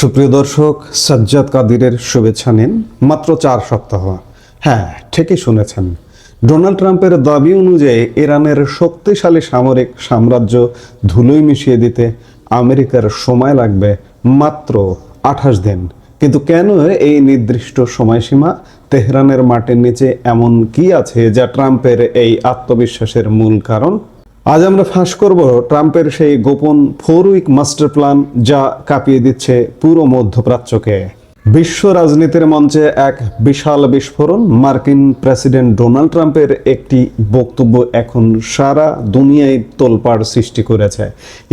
সুপ্রিয় দর্শক, সাজ্জাদ কাদিরের শুভেচ্ছা নিন। মাত্র 4 সপ্তাহ। হ্যাঁ, ঠিকই শুনেছেন। ডোনাল্ড ট্রাম্পের দাবি অনুযায়ী ইরানের শক্তিশালী সামরিক সাম্রাজ্য ধুলোয় মিশিয়ে দিতে আমেরিকার সময় লাগবে মাত্র 28 দিন। কিন্তু কেন এই নির্দিষ্ট সময়সীমা? তেহরানের মাটির নিচে এমন কি আছে যা ট্রাম্পের এই আত্মবিশ্বাসের মূল কারণ? আজ আমরা ফাঁস করব ট্রাম্পের সেই গোপন 4 উইক মাস্টার প্ল্যান, যা কাঁপিয়ে দিচ্ছে পুরো মধ্যপ্রাচ্যকে। বিশ্ব রাজনীতির মঞ্চে এক বিশাল বিস্ফোরণ। মার্কিন প্রেসিডেন্ট ডোনাল্ড ট্রাম্পের একটি বক্তব্য এখন সারা দুনিয়ায় তোলপাড় সৃষ্টি করেছে।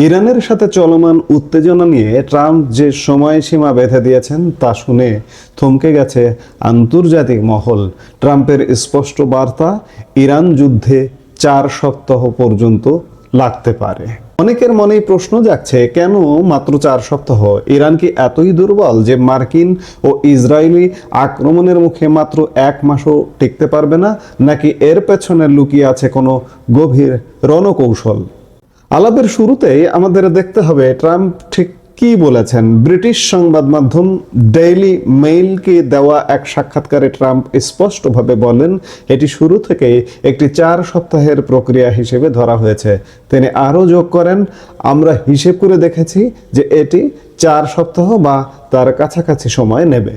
ইরানের সাথে চলমান উত্তেজনা নিয়ে ট্রাম্প যে সময়সীমা বেঁধে দিয়েছেন তা শুনে থমকে গেছে আন্তর্জাতিক মহল। ট্রাম্পের স্পষ্ট বার্তা, ইরান যুদ্ধে 4 সপ্তাহ পর্যন্ত লাগতে পারে। অনেকের মনেই প্রশ্ন জাগছে, কেন মাত্র 4 সপ্তাহ? ইরান কি এতই দুর্বল যে মার্কিন ও ইসরায়েলি আক্রমণের মুখে মাত্র 1 মাসও টিকতে পারবে না? নাকি এর পেছনে লুকিয়ে আছে কোনো গভীর রণকৌশল? আলাপের শুরুতেই আমাদের দেখতে হবে ট্রাম্প ঠিক কি বলেছেন। ব্রিটিশ সংবাদ মাধ্যম ডেইলি মেইলকে দেওয়া এক সাক্ষাৎকারে ট্রাম্প স্পষ্টভাবে বলেন, এটি শুরু থেকেই একটি 4 সপ্তাহের প্রক্রিয়া হিসেবে ধরা হয়েছে। তিনি আরও যোগ করেন, আমরা হিসেব করে দেখেছি যে এটি 4 সপ্তাহ বা তার কাছাকাছি সময় নেবে।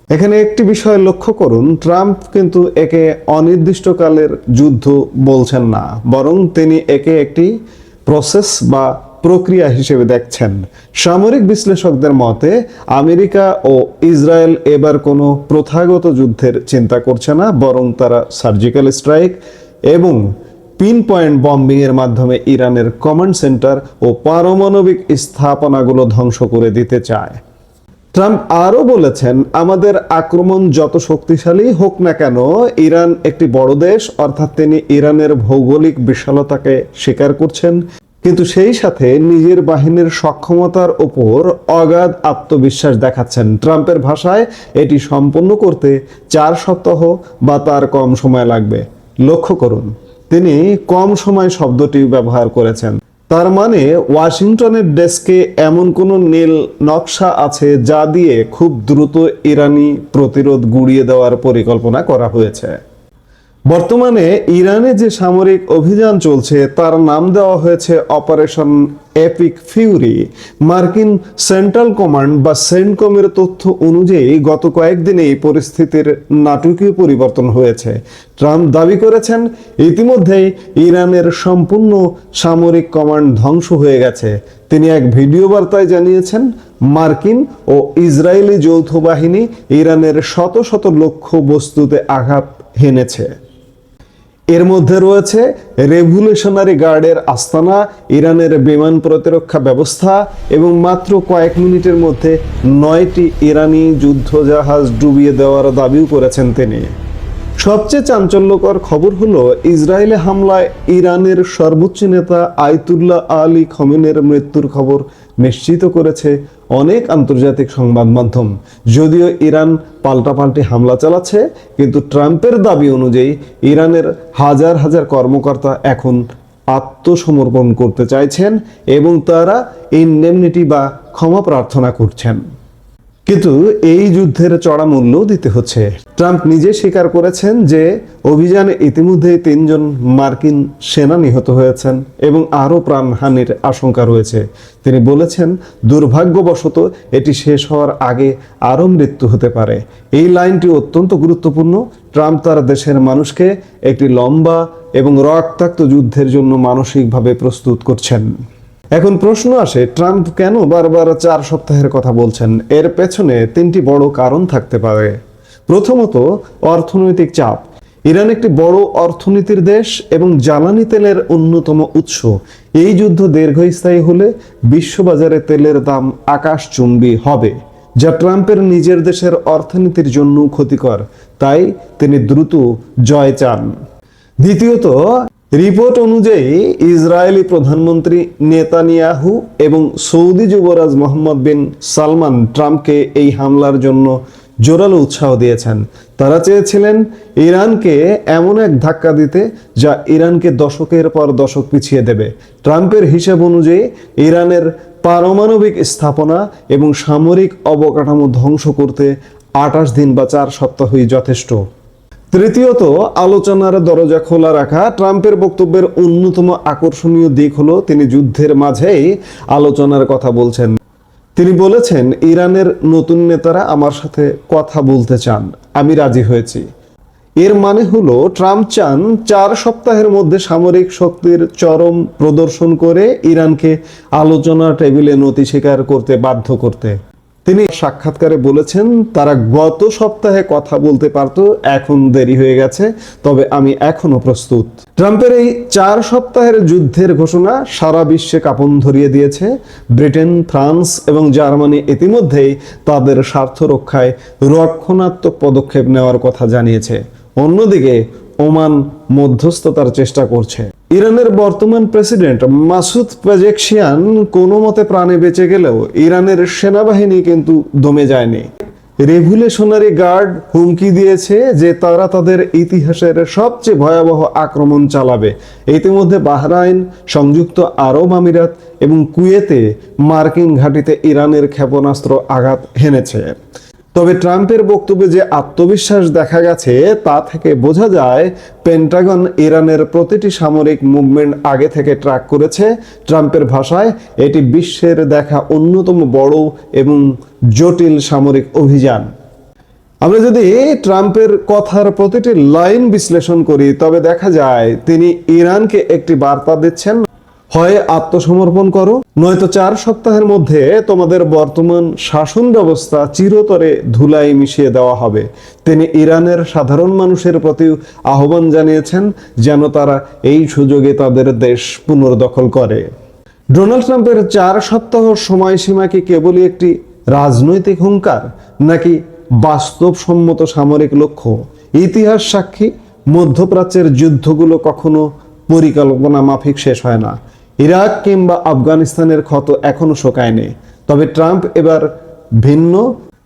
এখানে একটি বিষয় লক্ষ্য করুন, ট্রাম্প কিন্তু একে অনির্দিষ্টকালের যুদ্ধ বলছেন না, বরং তিনি একে একটি প্রসেস বা প্রক্রিয়া হিসেবে দেখছেন। সামরিক বিশ্লেষকদের মতে আমেরিকা ও ইসরায়েল এবার কোনো প্রথাগত যুদ্ধের চিন্তা করছে না, বরং তারা সার্জিক্যাল স্ট্রাইক এবং পিন পয়েন্ট বম্বিং এর মাধ্যমে ইরানের কমান্ড সেন্টার ও পারমাণবিক স্থাপনাগুলো ধ্বংস করে দিতে চায়। ট্রাম্প আরও বলেছেন, আমাদের আক্রমণ যত শক্তিশালী হোক না কেন, ইরান একটি বড় দেশ, অর্থাৎ তিনি ইরানের ভৌগোলিক বিশালতাকে স্বীকার করছেন, কিন্তু সেই সাথে নিজের বাহিনীর সক্ষমতার উপর অগাধ আত্মবিশ্বাস দেখাচ্ছেন। ট্রাম্পের ভাষায় এটি সম্পন্ন করতে 4 সপ্তাহ বা তার কম সময় লাগবে। লক্ষ্য করুন, তিনি কম সময় শব্দটি ব্যবহার করেছেন। তার মানে ওয়াশিংটনের ডেস্কে এমন কোনো নীল নকশা আছে যা দিয়ে খুব দ্রুত ইরানি প্রতিরোধ গুড়িয়ে দেওয়ার পরিকল্পনা করা হয়েছে। বর্তমানে ইরানে যে সামরিক অভিযান চলছে তার নাম দেওয়া হয়েছে অপারেশন এপিক ফিউরি। মার্কিন সেন্ট্রাল কমান্ড বা সেন্টকমের তথ্য অনুযায়ী গত কয়েকদিনে এই পরিস্থিতির নাটকীয় পরিবর্তন হয়েছে। ট্রাম্প দাবি করেছেন, ইতিমধ্যেই ইরানের সম্পূর্ণ সামরিক কমান্ড ধ্বংস হয়ে গেছে। তিনি এক ভিডিও বার্তায় জানিয়েছেন, মার্কিন ও ইসরায়েলি যৌথ বাহিনী ইরানের শত শত লক্ষ্য বস্তুতে আঘাত হেনেছে। এর মধ্যে রয়েছে রেভলিউশনারি গার্ডের আস্তানা, ইরানের বিমান প্রতিরক্ষা ব্যবস্থা এবং মাত্র কয়েক মিনিটের মধ্যে 9টি ইরানি যুদ্ধজাহাজ ডুবিয়ে দেওয়ার দাবিও করেছেন তিনি। সবচেয়ে চাঞ্চল্যকর খবর হলো, ইসরায়েলে হামলায় ইরানের সর্বোচ্চ নেতা আয়াতুল্লাহ আলী খমেনির মৃত্যুর খবর নিশ্চিত করেছে অনেক আন্তর্জাতিক সংবাদ মাধ্যম। যদিও ইরান পাল্টাপাল্টি হামলা চালাচ্ছে, কিন্তু ট্রাম্পের দাবি অনুযায়ী ইরানের হাজার হাজার কর্মকর্তা এখন আত্মসমর্পণ করতে চাইছেন এবং তারা ইনডেমনিটি বা ক্ষমা প্রার্থনা করছেন। কিন্তু এই যুদ্ধের চড়া মূল্য দিতে হচ্ছে। ট্রাম্প নিজে স্বীকার করেছেন যে অভিযানে ইতিমধ্যেই 3 জন মার্কিন সেনা নিহত হয়েছেন এবং আরও প্রাণহানির আশঙ্কা রয়েছে। তিনি বলেছেন, দুর্ভাগ্যবশত এটি শেষ হওয়ার আগে আরও মৃত্যু হতে পারে। এই লাইনটি অত্যন্ত গুরুত্বপূর্ণ। ট্রাম্প তার দেশের মানুষকে একটি লম্বা এবং রক্তাক্ত যুদ্ধের জন্য মানসিকভাবে প্রস্তুত করছেন। এখন প্রশ্ন আসে, ট্রাম্প কেন বারবার 4 সপ্তাহের কথা বলছেন? এর পেছনে 3টি বড় কারণ থাকতে পারে। প্রথমত, অর্থনৈতিক চাপ। ইরান একটি বড় অর্থনীতির দেশ এবং জ্বালানি তেলের অন্যতম উৎস। এই যুদ্ধ দীর্ঘস্থায়ী হলে বিশ্ববাজারে তেলের দাম আকাশচুম্বী হবে, যা ট্রাম্পের নিজের দেশের অর্থনীতির জন্য ক্ষতিকর। তাই তিনি দ্রুত জয় চান। দ্বিতীয়ত, রিপোর্ট অনুযায়ী ইসরায়েলি প্রধানমন্ত্রী নেতানিয়াহু এবং সৌদি যুবরাজ মোহাম্মদ বিন সালমান ট্রাম্পকে এই হামলার জন্য জোরালো উৎসাহ দিয়েছেন। তারা চেয়েছিলেন ইরানকে এমন এক ধাক্কা দিতে যা ইরানকে দশকের পর দশক পিছিয়ে দেবে। ট্রাম্পের হিসাব অনুযায়ী ইরানের পারমাণবিক স্থাপনা এবং সামরিক অবকাঠামো ধ্বংস করতে 28 দিন বা 4 সপ্তাহই যথেষ্ট। তৃতীয়ত, আলোচনার দরজা খোলা রাখা। ট্রাম্পের বক্তব্যের অন্যতম আকর্ষণীয় দিক হলো তিনি যুদ্ধের মাঝেই আলোচনার কথা বলছেন। তিনি বলেছেন, ইরানের নতুন নেতারা আমার সাথে কথা বলতে চান, আমি রাজি হয়েছি। এর মানে হলো ট্রাম্প চান 4 সপ্তাহের মধ্যে সামরিক শক্তির চরম প্রদর্শন করে ইরানকে আলোচনা টেবিলে নতি স্বীকার করতে বাধ্য করতে। তিনি সাক্ষাৎকারে বলেছেন, তারা গত সপ্তাহে কথা বলতে পারত, এখন দেরি হয়ে গেছে, তবে আমি এখনো প্রস্তুত। ট্রাম্পের এই 4 সপ্তাহের যুদ্ধের ঘোষণা সারা বিশ্বে কাঁপন ধরিয়ে দিয়েছে। ব্রিটেন, ফ্রান্স এবং জার্মানি ইতিমধ্যেই তাদের স্বার্থ রক্ষায় রক্ষণাত্মক পদক্ষেপ নেওয়ার কথা জানিয়েছে। অন্যদিকে ওমান মধ্যস্থতার চেষ্টা করছে। ইরানের বর্তমান প্রেসিডেন্ট মাসুদ পেজেকশিয়ান কোনো মতে প্রাণে বেঁচে গেলেও ইরানের সেনাবাহিনী কিন্তু দমে যায়নি। রেভলিউশনারি গার্ড হুমকি দিয়েছে যে তারা তাদের ইতিহাসের সবচেয়ে ভয়াবহ আক্রমণ চালাবে। ইতিমধ্যে বাহরাইন, সংযুক্ত আরব আমিরাত এবং কুয়েতে মার্কিন ঘাঁটিতে ইরানের ক্ষেপণাস্ত্র আঘাত হেনেছে। তবে ট্রাম্পের বক্তব্যে যে আত্মবিশ্বাস দেখা গেছে তা থেকে বোঝা যায় পেন্টাগন ইরানের প্রতিটি সামরিক মুভমেন্ট আগে থেকে ট্র্যাক করেছে। ট্রাম্পের ভাষায় এটি বিশ্বের দেখা অন্যতম বড় এবং জটিল সামরিক অভিযান। আমরা যদি ট্রাম্পের কথার প্রতিটি লাইন বিশ্লেষণ করি তবে দেখা যায় তিনি ইরানকে একটি বার্তা দিচ্ছেন, হয় আত্মসমর্পণ করো, নয়তো 4 সপ্তাহের মধ্যে তোমাদের বর্তমান শাসন ব্যবস্থা চিরতরে ধুলায় মিশিয়ে দেওয়া হবে। তিনি ইরানের সাধারণ মানুষের প্রতি আহ্বান জানিয়েছেন যেন তারা এই সুযোগে তাদের দেশ পুনর্দখল করে। ডোনাল্ড ট্রাম্পের 4 সপ্তাহ সময়সীমা কি কেবলই একটি রাজনৈতিক হুঙ্কার, নাকি বাস্তবসম্মত সামরিক লক্ষ্য? ইতিহাস সাক্ষী, মধ্যপ্রাচ্যের যুদ্ধগুলো কখনো পরিকল্পনা মাফিক শেষ হয় না। ইরাক কিংবা আফগানিস্তানের ক্ষত এখনো শোকায়নি। তবে ট্রাম্প এবার ভিন্ন।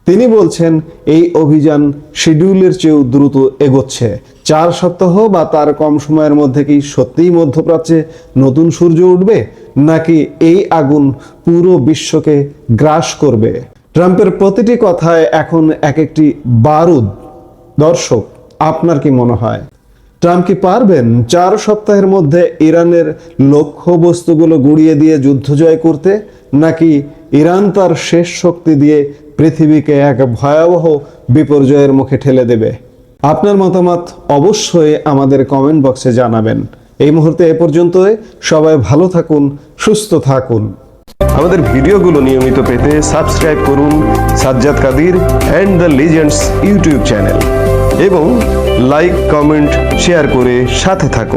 তিনি বলছেন এই অভিযান শিডিউলের চেয়েও দ্রুত এগোচ্ছে। 4 সপ্তাহ বা তার কম সময়ের মধ্যে কি সত্যিই মধ্যপ্রাচ্যে নতুন সূর্য উঠবে, নাকি এই আগুন পুরো বিশ্বকে গ্রাস করবে? ট্রাম্পের প্রতিটি কথায় এখন এক একটি বারুদ। দর্শক, আপনার কি মনে হয় ট্রাম্প কি পারবেন 4 সপ্তাহের মধ্যে ইরানের লক্ষ্যবস্তুগুলো গুড়িয়ে দিয়ে যুদ্ধ জয় করতে, নাকি ইরান তার শেষ শক্তি দিয়ে পৃথিবীকে এক ভয়াবহ বিপর্যয়ের মুখে ঠেলে দেবে? আপনার মতামত অবশ্যই আমাদের কমেন্ট বক্সে জানাবেন। এই মুহূর্তে এ পর্যন্তই। সবাই ভালো থাকুন, সুস্থ থাকুন। আমাদের ভিডিওগুলো নিয়মিত পেতে সাবস্ক্রাইব করুন Sajjad Kadir and the legends YouTube channel এবং লাইক, কমেন্ট, শেয়ার করে সাথে থাকুন।